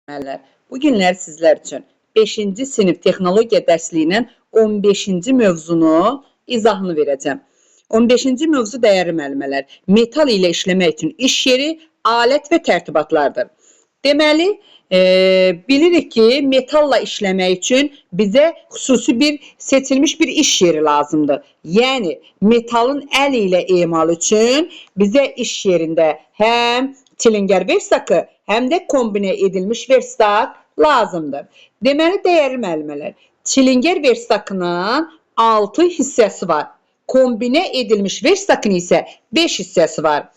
Müəllimlər, bu günlər sizlər üçün 5-ci sinif texnologiya dərsliyinin 15-ci mövzunu izahını verəcəm. 15-ci mövzu dəyərli müəllimələr, metal ilə işləmək üçün iş yeri, alət və tərtibatlardır. Deməli, bilirik ki, metalla işləmək üçün bizə xüsusi seçilmiş bir iş yeri lazımdır. Yəni, metalın əl ilə emal üçün bizə iş yerində həm çilingər versakı, həm də kombinə edilmiş versak lazımdır. Deməli, dəyərli müəllimələr, çilingər versakının 6 hissəsi var. Kombinə edilmiş versakın isə 5 hissəsi var.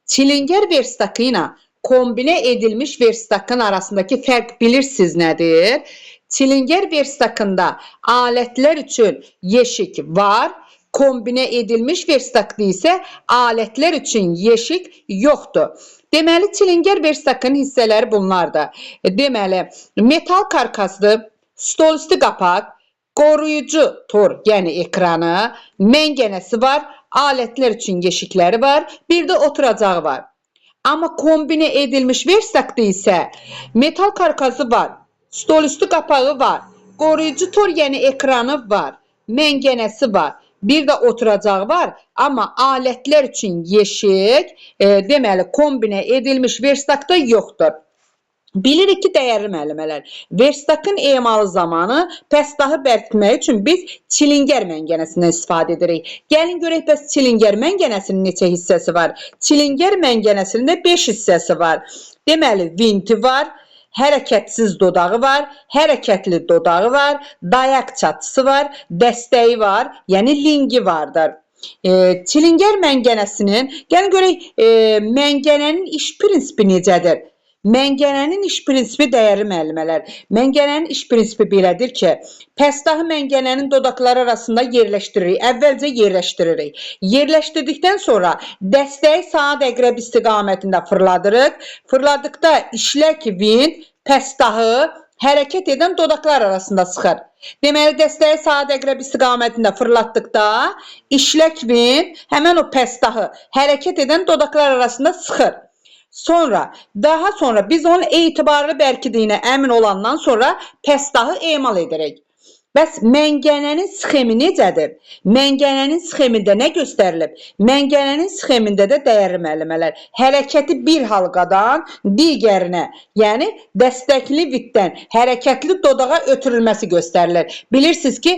Çilingər versakı ilə kombinə edilmiş versakın arasındakı fərq bilirsiniz nədir? Çilingər versakında alətlər üçün yeşik var. Kombinə edilmiş versakda isə alətlər üçün yeşik yoxdur. Deməli, çilingər versakın hissələri bunlardır. Deməli, metal karkaslı, stol üstü qapaq, qoruyucu tor, yəni ekranı, məngənəsi var, alətlər üçün yeşikləri var, bir də oturacağı var. Amma kombinə edilmiş versakda isə metal karkası var, stol üstü qapağı var, qoruyucu tor, yəni ekranı var, məngənəsi var. Bir də oturacağı var, amma alətlər üçün yeşik, deməli, kombinə edilmiş versakda yoxdur. Bilirik ki, dəyərli müəllimələr, versakın emalı zamanı pəstahı bərkitmək üçün biz çilingər məngənəsindən istifadə edirik. Gəlin görək, bəs çilingər məngənəsinin neçə hissəsi var? Çilingər məngənəsinin də 5 hissəsi var. Deməli, vinti var, hərəkətsiz dodağı var, hərəkətli dodağı var, dayaq çatısı var, dəstəyi var, yəni lingi vardır. Çilingər məngənəsinin, gəlin görək, məngənənin iş prinsipi necədir? Məngənənin iş prinsipi dəyərli müəllimələr. Məngənənin iş prinsipi belədir ki, pəstahı məngənənin dodaqları arasında yerləşdiririk. Əvvəlcə yerləşdiririk. Yerləşdirdikdən sonra dəstəyi saat əqrəb istiqamətində fırladırıq. Fırladıqda işlək vint pəstahı hərəkət edən dodaqlar arasında sıxır. Deməli, dəstəyi saat əqrəb istiqamətində fırlatdıqda işlək vint həmən o pəstahı hərəkət edən dodaqlar arasında sıxır. Daha sonra biz onun etibarlı bərkidiyinə əmin olandan sonra pəstahı emal edirik. Bəs məngənənin sxemi necədir? Məngənənin sxemində nə göstərilib? Məngənənin sxemində də dəyərli müəllimələr, hərəkəti bir halqadan digərinə, yəni dəstəkli vitdən hərəkətli dodağa ötürülməsi göstərilir. Bilirsiniz ki,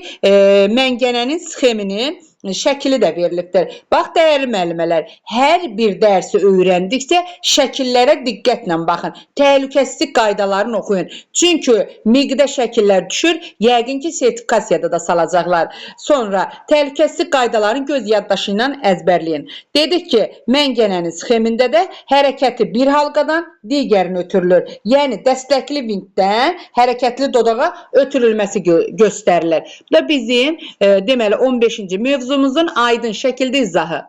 məngənənin sxeminin şəkili də verilibdir. Bax, dəyərli müəllimələr, hər bir dərsi öyrəndikcə şəkillərə diqqətlə baxın. Təhlükəsizlik qaydalarını oxuyun. Çünki miqdə şəkillər düşür, yəqin ki, sertifikasiyada da salacaqlar. Sonra təhlükəsizlik qaydalarını göz yaddaşı ilə əzbərləyin. Dedik ki, məngənənin sxemində də hərəkəti bir halqadan digərinə ötürülür. Yəni, dəstəkli vintdən hərəkətli dodağa ötürülməsi göstərilir. Bu da bizim, deməli, 15-ci mövzumuzun aydın şəkildə izahı.